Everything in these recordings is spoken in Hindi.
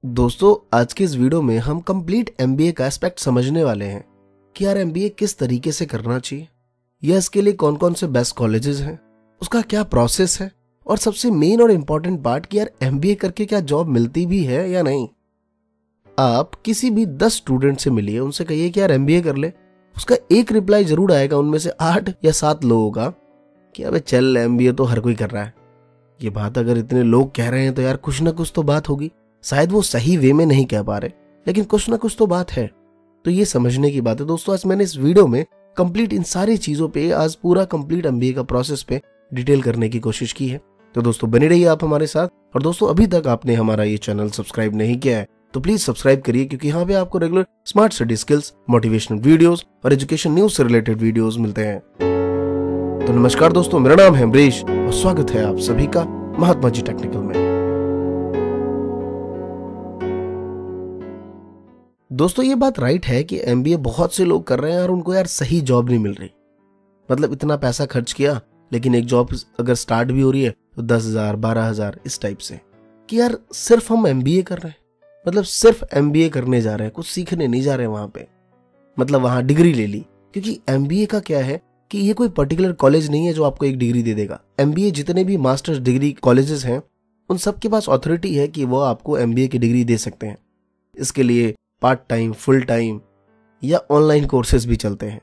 दोस्तों आज के इस वीडियो में हम कंप्लीट एमबीए का एस्पेक्ट समझने वाले हैं कि यार एमबीए किस तरीके से करना चाहिए या इसके लिए कौन कौन से बेस्ट कॉलेजेस हैं, उसका क्या प्रोसेस है और सबसे मेन और इम्पोर्टेंट पार्ट कि यार एमबीए करके क्या जॉब मिलती भी है या नहीं। आप किसी भी 10 स्टूडेंट से मिलिए, उनसे कहिए कि यार एमबीए कर ले, उसका एक रिप्लाई जरूर आएगा उनमें से 8 या 7 लोगों का कि अबे चल एमबीए तो हर कोई कर रहा है। ये बात अगर इतने लोग कह रहे हैं तो यार कुछ ना कुछ तो बात होगी। शायद वो सही वे में नहीं कह पा रहे, लेकिन कुछ ना कुछ तो बात है। तो ये समझने की बात है दोस्तों। आज मैंने इस वीडियो में कंप्लीट इन सारी चीजों पे, आज पूरा कंप्लीट एमबीए का प्रोसेस पे डिटेल करने की कोशिश की है। तो दोस्तों बने रहिए आप हमारे साथ। और दोस्तों अभी तक आपने हमारा ये चैनल सब्सक्राइब नहीं किया है तो प्लीज सब्सक्राइब करिए, क्योंकि यहाँ पे आपको regular smart study skills, motivational videos और एजुकेशन न्यूज से रिलेटेड वीडियोस मिलते हैं। तो नमस्कार दोस्तों, मेरा नाम है अमरीश और स्वागत है आप सभी का महात्मा जी टेक्निकल में। दोस्तों ये बात राइट है कि एमबीए बहुत से लोग कर रहे हैं और उनको यार सही जॉब नहीं मिल रही। मतलब इतना पैसा खर्च किया लेकिन एक जॉब अगर स्टार्ट भी हो रही है तो 10,000 12,000 इस टाइप से, कि यार सिर्फ हम एमबीए कर रहे हैं, मतलब सिर्फ एमबीए करने जा रहे हैं, कुछ सीखने नहीं जा रहे हैं वहां पे, मतलब वहां डिग्री ले ली। क्योंकि एमबीए का क्या है कि ये कोई पर्टिकुलर कॉलेज नहीं है जो आपको एक डिग्री दे देगा। एमबीए जितने भी मास्टर्स डिग्री कॉलेजेस हैं उन सब के पास अथॉरिटी है कि वो आपको एमबीए की डिग्री दे सकते हैं। इसके लिए पार्ट टाइम, फुल टाइम या ऑनलाइन कोर्सेज भी चलते हैं।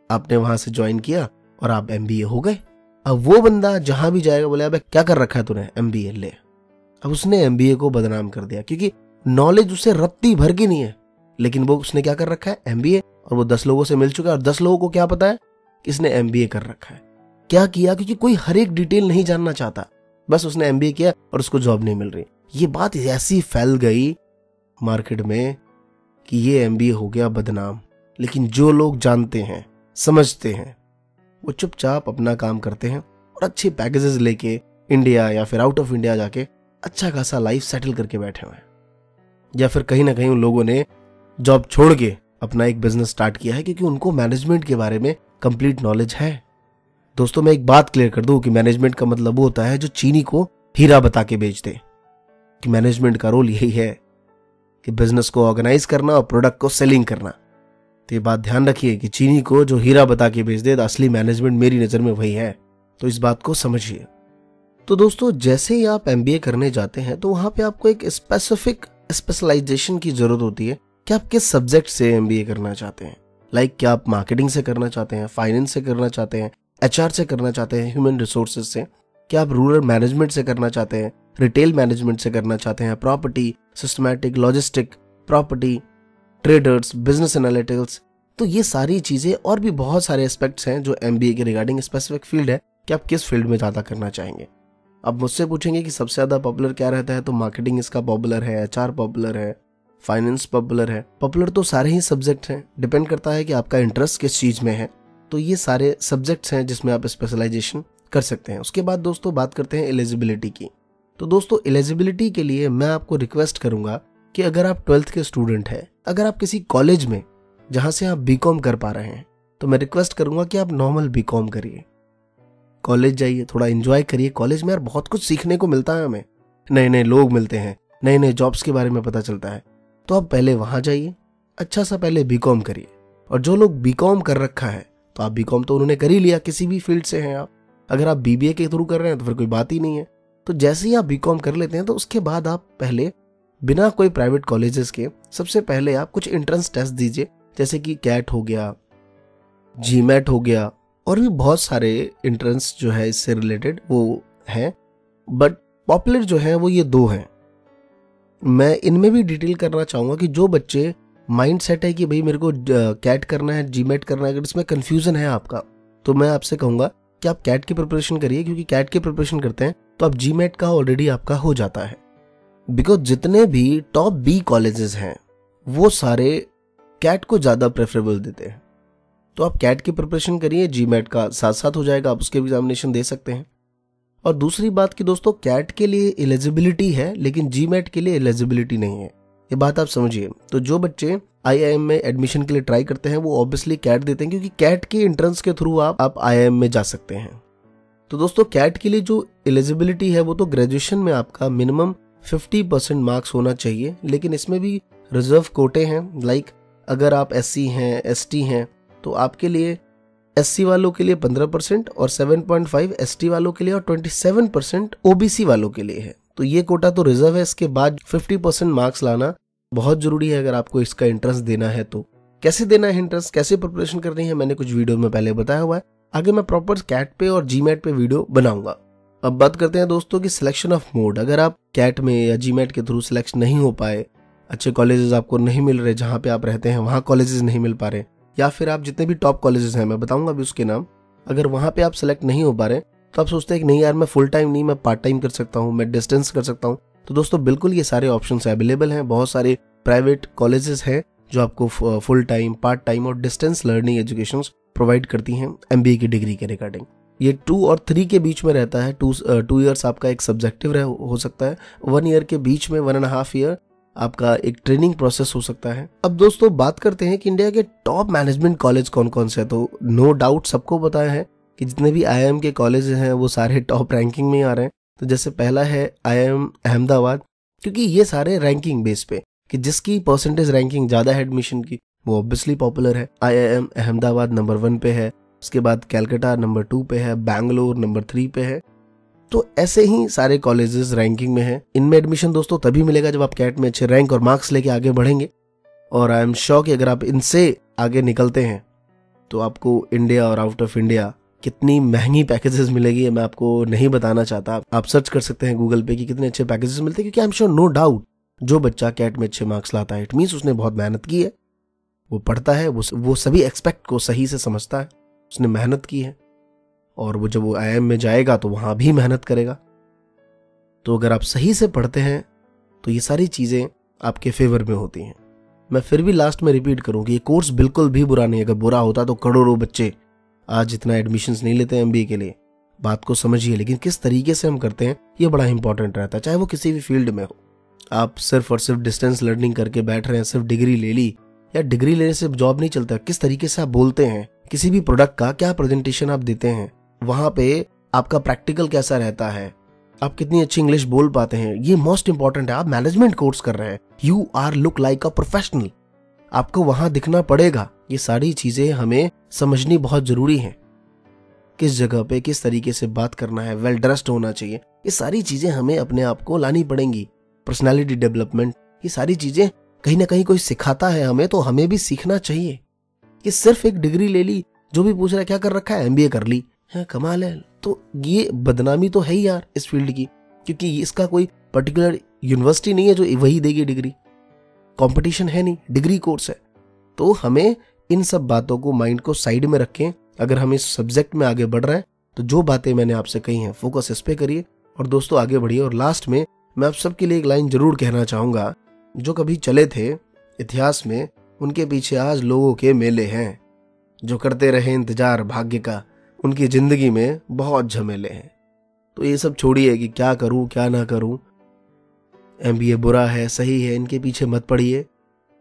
आपने वहां से ज्वाइन किया और आप एमबीए हो गए। अब वो बंदा जहां भी जाएगा बोले अबे क्या कर रखा है तूने, एमबीए ले। अब उसने एमबीए को बदनाम कर दिया, क्योंकि नॉलेज उसे रत्ती भर की नहीं है, लेकिन वो उसने क्या कर रखा है, एमबीए। और वो 10 लोगों से मिल चुका है और 10 लोगों को क्या पता है कि इसने एमबीए कर रखा है। क्या किया? क्योंकि कोई हर एक डिटेल नहीं जानना चाहता, बस उसने एमबीए किया और उसको जॉब नहीं मिल रही। ये बात ऐसी फैल गई मार्केट में कि ये एमबीए हो गया बदनाम। लेकिन जो लोग जानते हैं, समझते हैं, वो चुपचाप अपना काम करते हैं और अच्छे पैकेजेस लेके इंडिया या फिर आउट ऑफ इंडिया जाके अच्छा खासा लाइफ सेटल करके बैठे हुए हैं। या फिर कहीं ना कहीं उन लोगों ने जॉब छोड़ के अपना एक बिजनेस स्टार्ट किया है, क्योंकि उनको मैनेजमेंट के बारे में कंप्लीट नॉलेज है। दोस्तों मैं एक बात क्लियर कर दूं कि मैनेजमेंट का मतलब वो होता है जो चीनी को हीरा बता के बेच दे। कि मैनेजमेंट का रोल यही है कि बिजनेस को ऑर्गेनाइज करना और प्रोडक्ट को सेलिंग करना। तो ये बात ध्यान रखिए कि चीनी को जो हीरा बता के बेच दे, तो असली मैनेजमेंट मेरी नजर में वही है। तो इस बात को समझिए। तो दोस्तों जैसे ही आप एमबीए करने जाते हैं तो वहां पे आपको एक स्पेसिफिक स्पेशलाइजेशन की जरूरत होती है कि आप किस सब्जेक्ट से एमबीए करना चाहते हैं। लाइक क्या आप मार्केटिंग से करना चाहते हैं, फाइनेंस से करना चाहते हैं, एचआर से करना चाहते हैं, ह्यूमन रिसोर्सेज से, क्या आप रूरल मैनेजमेंट से करना चाहते हैं, रिटेल मैनेजमेंट से करना चाहते हैं, property, systematic, logistic, property, traders, business analytics. तो ये सारी चीजें और भी बहुत सारे एस्पेक्ट्स हैं जो एमबीए के रिगार्डिंग स्पेसिफिक फील्ड है कि आप किस फील्ड में ज्यादा करना चाहेंगे। अब मुझसे पूछेंगे कि सबसे ज्यादा पॉपुलर क्या रहता है, तो मार्केटिंग इसका पॉपुलर है, एचआर पॉपुलर है, फाइनेंस पॉपुलर है। पॉपुलर तो सारे ही सब्जेक्ट हैं, डिपेंड करता है कि आपका इंटरेस्ट किस चीज में है। तो ये सारे सब्जेक्ट्स हैं जिसमें आप स्पेशलाइजेशन कर सकते हैं। उसके बाद दोस्तों बात करते हैं एलिजिबिलिटी की। तो दोस्तों एलिजिबिलिटी के लिए मैं आपको रिक्वेस्ट करूंगा कि अगर आप 12th के स्टूडेंट हैं, अगर आप किसी कॉलेज में जहां से आप बीकॉम कर पा रहे हैं, तो मैं रिक्वेस्ट करूंगा कि आप नॉर्मल बीकॉम करिए। कॉलेज जाइए, थोड़ा एंजॉय करिए। कॉलेज में यार बहुत कुछ सीखने को मिलता है, हमें नए नए लोग मिलते हैं, नए नए जॉब्स के बारे में पता चलता है। तो आप पहले वहां जाइए, अच्छा सा पहले बीकॉम करिए। और जो लोग बीकॉम कर रखा है तो आप बीकॉम तो उन्होंने कर ही लिया, किसी भी फील्ड से हैं आप। अगर आप बीबीए के थ्रू कर रहे हैं तो फिर कोई बात ही नहीं है। तो जैसे ही आप बीकॉम कर लेते हैं तो उसके बाद आप पहले बिना कोई प्राइवेट कॉलेजेस के सबसे पहले आप कुछ एंट्रेंस टेस्ट दीजिए, जैसे कि कैट हो गया, जीमैट हो गया, और भी बहुत सारे एंट्रेंस जो है इससे रिलेटेड वो हैं। बट पॉपुलर जो है वो ये 2 हैं। मैं इनमें भी डिटेल करना चाहूंगा कि जो बच्चे माइंड सेट है कि भाई मेरे को कैट करना है, जीमैट करना है, अगर इसमें कंफ्यूजन है आपका, तो मैं आपसे कहूंगा कि आप कैट की प्रिपरेशन करिए, क्योंकि कैट की प्रिपरेशन करते हैं तो आप जीमैट का ऑलरेडी आपका हो जाता है। बिकॉज जितने भी टॉप बी कॉलेजेस हैं वो सारे कैट को ज्यादा प्रेफरेबल देते हैं। तो आप कैट की प्रिपरेशन करिए, जीमैट का साथ साथ हो जाएगा, आप उसके एग्जामिनेशन दे सकते हैं। और दूसरी बात कि दोस्तों कैट के लिए एलिजिबिलिटी है लेकिन जीमैट के लिए एलिजिबिलिटी नहीं है, ये बात आप समझिए। तो जो बच्चे आईआईएम में एडमिशन के लिए ट्राई करते हैं वो ऑब्वियसली कैट देते हैं, क्योंकि कैट के एंट्रेंस के थ्रू आप आईआईएम में जा सकते हैं। तो दोस्तों कैट के लिए जो एलिजिबिलिटी है वो तो ग्रेजुएशन में आपका मिनिमम 50% मार्क्स होना चाहिए, लेकिन इसमें भी रिजर्व कोटे हैं। लाइक अगर आप SC हैं, ST हैं, तो आपके लिए SC वालों के लिए 15% और 7.5 ST वालों के लिए और 27% OBC वालों के लिए है। तो ये कोटा तो रिजर्व है। इसके बाद 50% मार्क्स लाना बहुत जरूरी है अगर आपको इसका इंट्रेंस देना है। तो कैसे देना है इंट्रेंस, कैसे प्रिपरेशन करनी है, मैंने कुछ वीडियो में पहले बताया हुआ है। आगे मैं प्रॉपर कैट पे और GMAT पे वीडियो बनाऊंगा। अब बात करते हैं दोस्तों की सिलेक्शन ऑफ मोड। अगर आप कैट में या GMAT के थ्रू सिलेक्शन नहीं हो पाए, अच्छे कॉलेजेस आपको नहीं मिल रहे, जहां पे आप रहते हैं वहां कॉलेजेस नहीं मिल पा रहे, या फिर आप जितने भी टॉप कॉलेजेस हैं, मैं बताऊंगा अभी उसके नाम, अगर वहां पे आप सेलेक्ट नहीं हो पा रहे तो आप सोचते हैं कि नहीं यार मैं फुल टाइम नहीं, मैं पार्ट टाइम कर सकता हूँ, मैं डिस्टेंस कर सकता हूँ। तो दोस्तों बिल्कुल ये सारे ऑप्शंस अवेलेबल हैं। बहुत सारे प्राइवेट कॉलेजेस हैं जो आपको फुल टाइम, पार्ट टाइम और डिस्टेंस लर्निंग एजुकेशन प्रोवाइड करती हैं MBA की डिग्री के रिगार्डिंग। ये 2 और 3 के बीच में रहता है। 2 ईयर्स आपका एक सब्जेक्टिव हो सकता है, 1 ईयर के बीच में 1.5 ईयर आपका एक ट्रेनिंग प्रोसेस हो सकता है। अब दोस्तों बात करते हैं कि इंडिया के टॉप मैनेजमेंट कॉलेज कौन कौन से हैं। तो नो डाउट सबको पता है कि जितने भी IIM के कॉलेज हैं वो सारे टॉप रैंकिंग में आ रहे हैं। तो जैसे पहला है IIM अहमदाबाद, क्योंकि ये सारे रैंकिंग बेस पे कि जिसकी परसेंटेज रैंकिंग ज्यादा है एडमिशन की वो ऑब्वियसली पॉपुलर है। IIM अहमदाबाद नंबर 1 पे है, उसके बाद कैलकाटा नंबर 2 पे है, बैंगलोर नंबर 3 पे है। तो ऐसे ही सारे कॉलेजेस रैंकिंग में हैं। इनमें एडमिशन दोस्तों तभी मिलेगा जब आप कैट में अच्छे रैंक और मार्क्स लेके आगे बढ़ेंगे। और आई एम श्योर कि अगर आप इनसे आगे निकलते हैं तो आपको इंडिया और आउट ऑफ इंडिया कितनी महंगी पैकेजेस मिलेगी मैं आपको नहीं बताना चाहता। आप सर्च कर सकते हैं गूगल पे कि कितने अच्छे पैकेजेस मिलते हैं, क्योंकि I am sure no doubt जो बच्चा कैट में अच्छे मार्क्स लाता है इट मीन्स उसने बहुत मेहनत की है, वो पढ़ता है, वो सभी एक्सपेक्ट को सही से समझता है, उसने मेहनत की है, और वो जब वो IIM में जाएगा तो वहां भी मेहनत करेगा। तो अगर आप सही से पढ़ते हैं तो ये सारी चीजें आपके फेवर में होती हैं। मैं फिर भी लास्ट में रिपीट करूं कि ये कोर्स बिल्कुल भी बुरा नहीं है। अगर बुरा होता तो करोड़ों बच्चे आज इतना एडमिशंस नहीं लेते MBA के लिए। बात को समझिए, लेकिन किस तरीके से हम करते हैं ये बड़ा इंपॉर्टेंट रहता है, चाहे वो किसी भी फील्ड में हो। आप सिर्फ और सिर्फ डिस्टेंस लर्निंग करके बैठ रहे हैं, सिर्फ डिग्री ले ली, या डिग्री लेने से जॉब नहीं चलता। किस तरीके से आप बोलते हैं, किसी भी प्रोडक्ट का क्या प्रेजेंटेशन आप देते हैं, वहां पे आपका प्रैक्टिकल कैसा रहता है, आप कितनी अच्छी इंग्लिश बोल पाते हैं, ये मोस्ट इंपॉर्टेंट है। आप मैनेजमेंट कोर्स कर रहे हैं, you are look like a professional, आपको वहां दिखना पड़ेगा। ये सारी चीजें हमें समझनी बहुत जरूरी है। किस जगह पे किस तरीके से बात करना है, वेल ड्रेस्ड होना चाहिए, ये सारी चीजें हमें अपने आप को लानी पड़ेंगी। पर्सनैलिटी डेवलपमेंट, ये सारी चीजें कहीं ना कहीं कोई सिखाता है हमें, तो हमें भी सीखना चाहिए। कि सिर्फ एक डिग्री ले ली, जो भी पूछ रहा है क्या कर रखा है, MBA कर ली है, कमाल है। तो ये बदनामी तो है ही यार इस फील्ड की, क्योंकि इसका कोई पर्टिकुलर यूनिवर्सिटी नहीं है जो वही देगी डिग्री, कंपटीशन है नहीं, डिग्री कोर्स है। तो हमें इन सब बातों को माइंड को साइड में रखें। अगर हम इस सब्जेक्ट में आगे बढ़ रहे हैं तो जो बातें मैंने आपसे कही हैं फोकस इस पे करिए और दोस्तों आगे बढ़िए। और लास्ट में मैं आप सबके लिए एक लाइन जरूर कहना चाहूंगा, जो कभी चले थे इतिहास में उनके पीछे आज लोगों के मेले हैं, जो करते रहे इंतजार भाग्य का उनकी जिंदगी में बहुत झमेले हैं। तो ये सब छोड़िए कि क्या करूं क्या ना करूं, MBA बुरा है सही है, इनके पीछे मत पड़िए।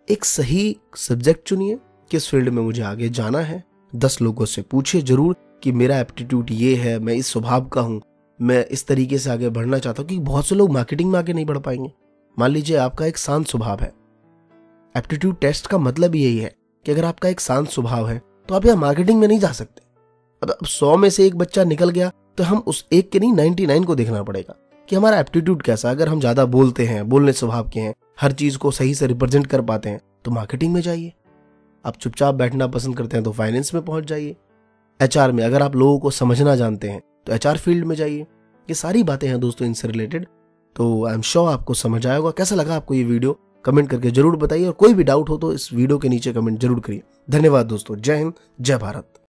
एक सही सब्जेक्ट चुनिए, किस फील्ड में मुझे आगे जाना है। 10 लोगों से पूछिए जरूर कि मेरा एप्टीट्यूड ये है, मैं इस स्वभाव का हूं, मैं इस तरीके से आगे बढ़ना चाहता हूं। क्योंकि बहुत से लोग मार्केटिंग में आगे नहीं बढ़ पाएंगे। मान लीजिए आपका एक शांत स्वभाव है, एप्टीट्यूड टेस्ट का मतलब यही है कि अगर आपका एक शांत स्वभाव है तो आप यहाँ मार्केटिंग में नहीं जा सकते। अब 100 में से एक बच्चा निकल गया तो हम उस एक के नहीं 99 को देखना पड़ेगा कि हमारा एप्टीट्यूड कैसा। अगर हम ज्यादा बोलते हैं, बोलने स्वभाव के हैं, हर चीज को सही से रिप्रेजेंट कर पाते हैं तो मार्केटिंग में जाइए। आप चुपचाप बैठना पसंद करते हैं तो फाइनेंस में पहुंच जाइए। HR में अगर आप लोगों को समझना जानते हैं तो HR फील्ड में जाइए। ये सारी बातें हैं दोस्तों इनसे रिलेटेड। तो आई एम श्योर आपको समझ आएगा। कैसा लगा आपको ये वीडियो कमेंट करके जरूर बताइए, और कोई भी डाउट हो तो इस वीडियो के नीचे कमेंट जरूर करिए। धन्यवाद दोस्तों, जय हिंद, जय भारत।